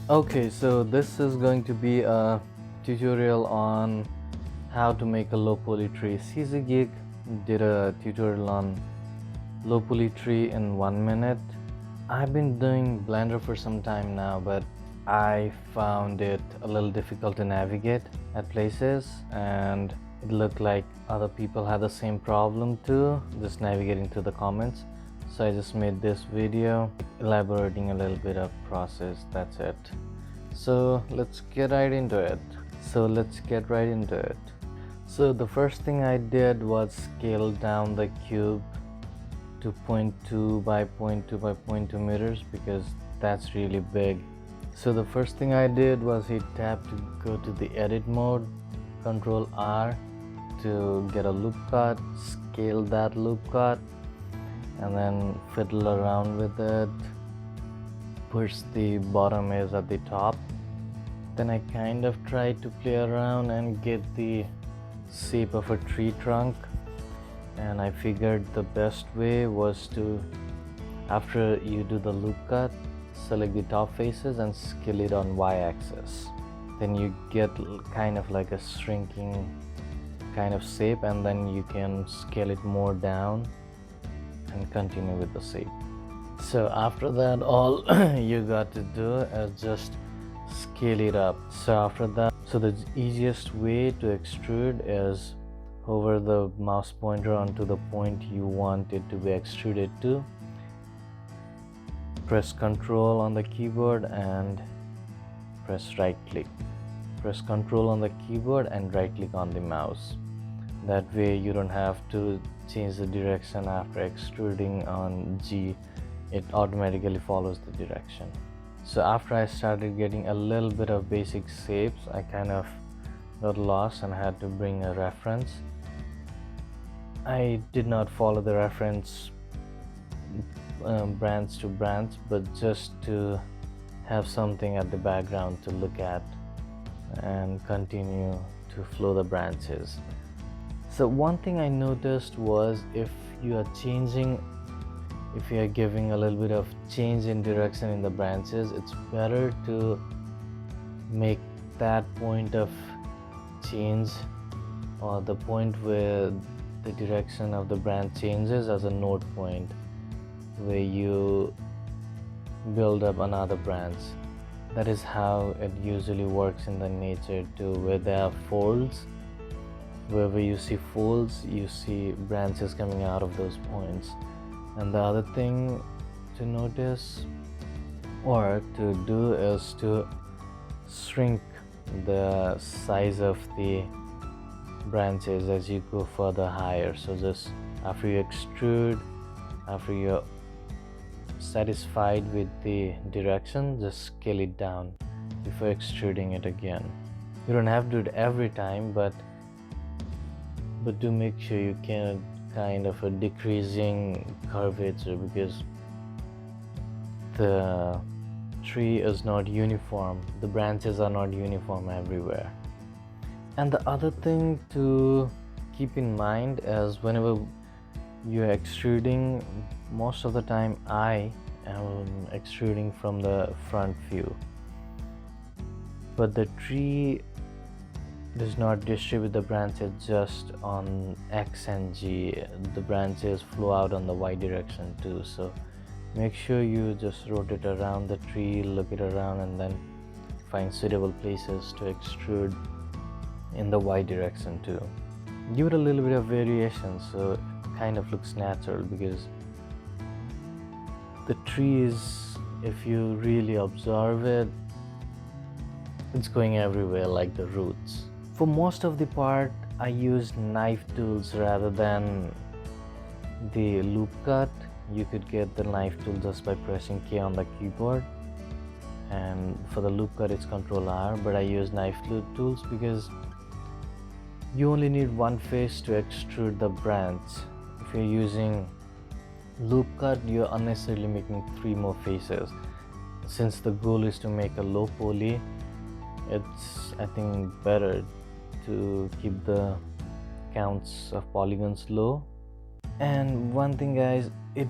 Okay, so this is going to be a tutorial on how to make a low poly tree. CG-Geek did a tutorial on low poly tree in 1 minute. I've been doing Blender for some time now, but I found it a little difficult to navigate at places, and it looked like other people had the same problem too, just navigating through the comments. So I just made this video elaborating a little bit of process. That's it. So let's get right into it. So the first thing I did was scale down the cube to 0.2 by 0.2 by 0.2 meters because that's really big. So the first thing I did was hit tab to go to the edit mode, control R to get a loop cut, scale that loop cut, and then fiddle around with it, push the bottom edge at the top. Then I kind of tried to play around and get the shape of a tree trunk, and I figured the best way was to, after you do the loop cut, select the top faces and scale it on y-axis. Then you get kind of like a shrinking kind of shape, and then you can scale it more down and continue with the shape. So after that, all you got to do is just scale it up. So the easiest way to extrude is hover the mouse pointer onto the point you want it to be extruded to, press Ctrl on the keyboard and press right click. Press Ctrl on the keyboard and right click on the mouse. That way you don't have to change the direction after extruding on G. It automatically follows the direction. So after I started getting a little bit of basic shapes, I kind of got lost and had to bring a reference. I did not follow the reference branch to branch, but just to have something at the background to look at and continue to flow the branches. So one thing I noticed was if you are giving a little bit of change in direction in the branches, it's better to make that point of change, or the point where the direction of the branch changes, as a node point where you build up another branch. That is how it usually works in the nature too, where there are folds. Wherever you see folds, you see branches coming out of those points. And the other thing to notice or to do is to shrink the size of the branches as you go further higher. So just after you extrude, after you're satisfied with the direction, just scale it down before extruding it again. You don't have to do it every time, but do make sure you can kind of a decreasing curvature, because the tree is not uniform, the branches are not uniform everywhere. And the other thing to keep in mind is whenever you're extruding, most of the time I am extruding from the front view, but the tree does not distribute the branches just on X and G. The branches flow out on the Y direction too. So make sure you just rotate around the tree, look it around, and then find suitable places to extrude in the Y direction too. Give it a little bit of variation so it kind of looks natural, because the trees, if you really observe it, it's going everywhere like the roots. For most of the part, I used knife tools rather than the loop cut. You could get the knife tool just by pressing K on the keyboard, and for the loop cut it's Ctrl R, but I use knife tools because you only need one face to extrude the branch. If you're using loop cut, you're unnecessarily making 3 more faces. Since the goal is to make a low poly, it's, I think, better to keep the counts of polygons low. And one thing guys, it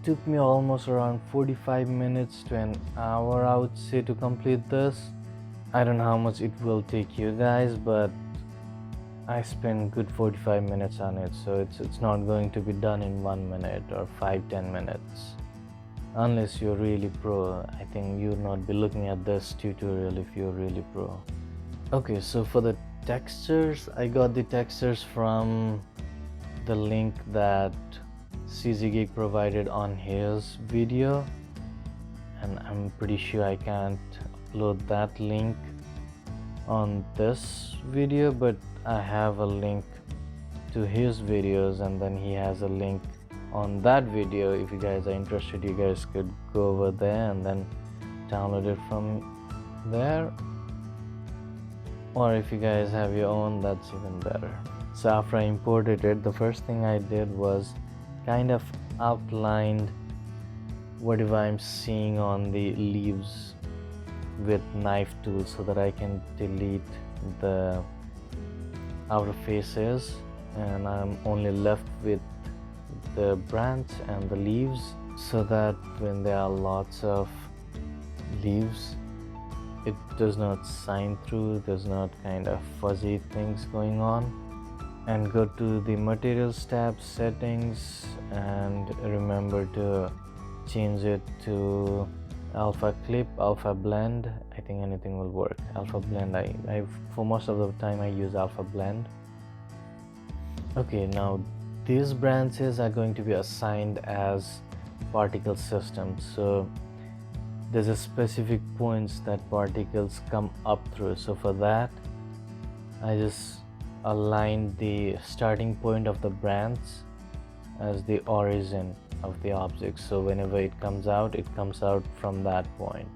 took me almost around 45 minutes to an hour, I would say, to complete this. I don't know how much it will take you guys, but I spent good 45 minutes on it, so it's not going to be done in 1 minute or 5-10 minutes. Unless you're really pro, I think you'll not be looking at this tutorial if you're really pro. Okay, so for the textures, I got the textures from the link that CG-Geek provided on his video, and I'm pretty sure I can't upload that link on this video, but I have a link to his videos, and then he has a link on that video. If you guys are interested, you guys could go over there and then download it from there, or if you guys have your own, that's even better. So after I imported it, the first thing I did was kind of outlined whatever I'm seeing on the leaves with knife tool, so that I can delete the outer faces, and I'm only left with the branch and the leaves, so that when there are lots of leaves, it does not shine through, there's not kind of fuzzy things going on. And go to the materials tab, settings, and remember to change it to alpha clip, alpha blend. I think anything will work. Alpha blend, I for most of the time I use alpha blend. Okay, now these branches are going to be assigned as particle systems, so there's a specific points that particles come up through. So for that, I just align the starting point of the branch as the origin of the object, so whenever it comes out from that point.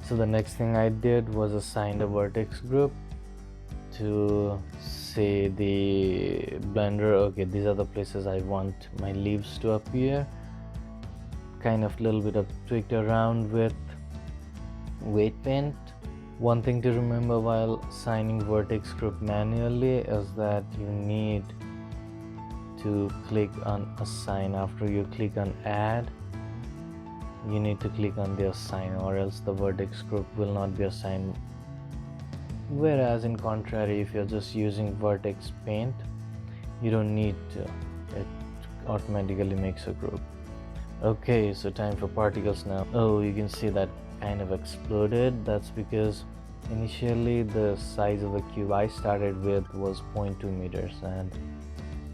So the next thing I did was assign a vertex group to say the blender, okay, these are the places I want my leaves to appear. Kind of little bit of tweaked around with weight paint. One thing to remember while assigning vertex group manually is that you need to click on assign. After you click on add, you need to click on the assign, or else the vertex group will not be assigned. Whereas in contrary, if you're just using vertex paint, you don't need to, it automatically makes a group. Okay, so time for particles now. Oh, you can see that kind of exploded. That's because initially the size of the cube I started with was 0.2 meters, and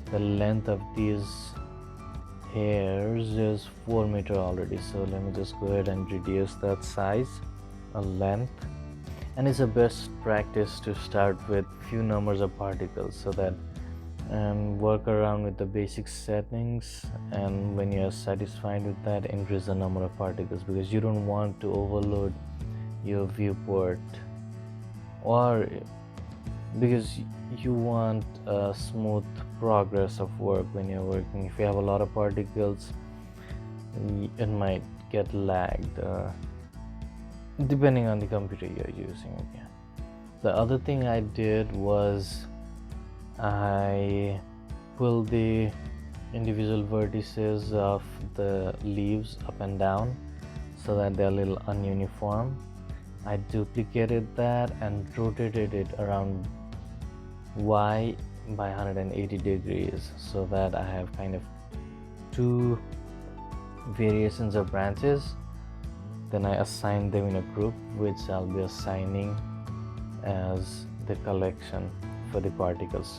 the length of these hairs is 4 meters already. So let me just go ahead and reduce that size or length. And it's a best practice to start with few numbers of particles, so that and work around with the basic settings, and when you're satisfied with that, increase the number of particles, because you don't want to overload your viewport, or because you want a smooth progress of work when you're working. If you have a lot of particles, it might get lagged, depending on the computer you're using again. The other thing I did was I pulled the individual vertices of the leaves up and down so that they're a little ununiform. I duplicated that and rotated it around Y by 180 degrees, so that I have kind of two variations of branches. Then I assign them in a group, which I'll be assigning as the collection for the particles.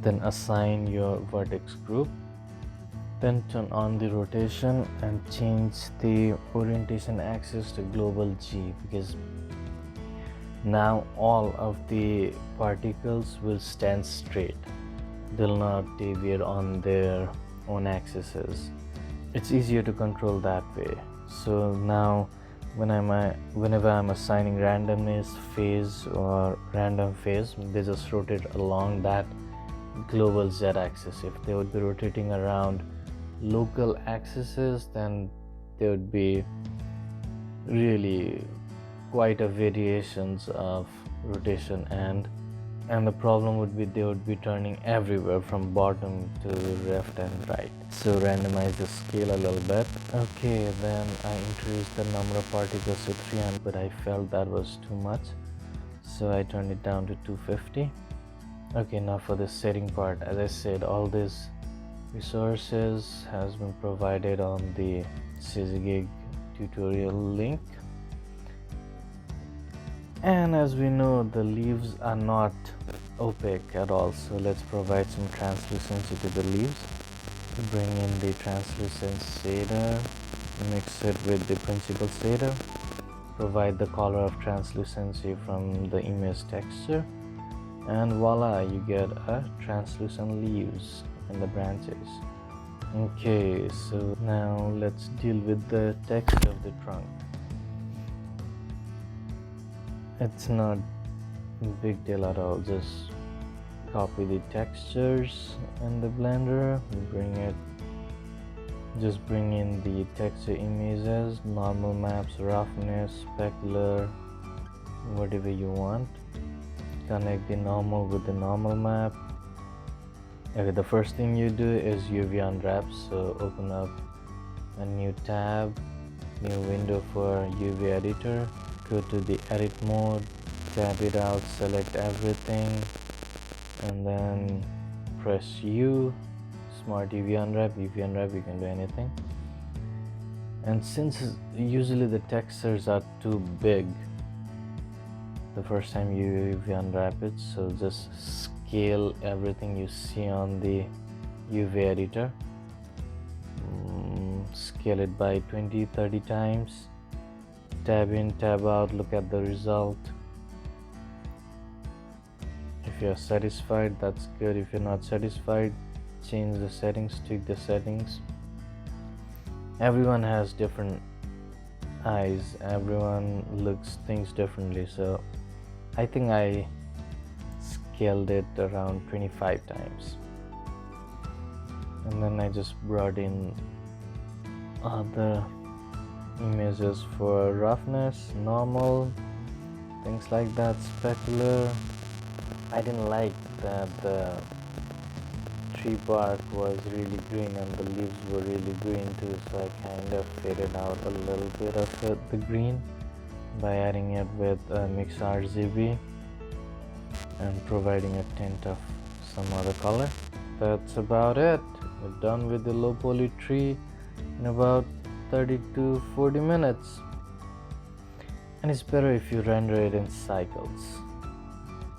Then assign your vertex group. Then turn on the rotation and change the orientation axis to global G, because now all of the particles will stand straight. They'll not deviate on their own axes. It's easier to control that way. So now whenever I'm assigning randomness phase or random phase, they just rotate along that global Z axis. If they would be rotating around local axes, then there would be really quite a variations of rotation and and the problem would be they would be turning everywhere from bottom to left and right. So randomize the scale a little bit. Okay, then I increased the number of particles to 300, but I felt that was too much, so I turned it down to 250. Okay, now for the setting part, as I said, all these resources has been provided on the CG-Geek tutorial link. And as we know, the leaves are not opaque at all, so let's provide some translucency to the leaves. Bring in the translucent shader, mix it with the principal shader, provide the color of translucency from the image texture, and voila, you get a translucent leaves in the branches. Okay, so now let's deal with the text of the trunk. It's not a big deal at all, just copy the textures in the blender, just bring in the texture images, normal maps, roughness, specular, whatever you want. Connect the normal with the normal map. Okay, the first thing you do is UV unwrap, so open up a new tab, new window for UV editor, go to the edit mode, tab it out, select everything, and then press U, smart UV unwrap, you can do anything. And since usually the textures are too big the first time you UV unwrap it, so just scale everything you see on the UV editor, scale it by 20-30 times, tab in, tab out, look at the result. If you're satisfied, that's good. If you're not satisfied, change the settings, tweak the settings. Everyone has different eyes, everyone looks things differently, so I think I scaled it around 25 times, and then I just brought in other images for roughness, normal, things like that, specular. I didn't like that the tree bark was really green and the leaves were really green too, so I kind of faded out a little bit of the green by adding it with mix RGB and providing a tint of some other color. That's about it. We're done with the low poly tree in about 30 to 40 minutes. And it's better if you render it in cycles.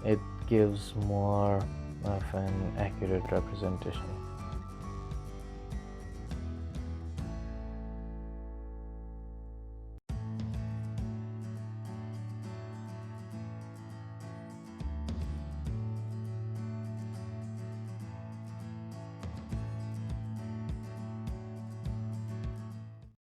It gives more of an accurate representation.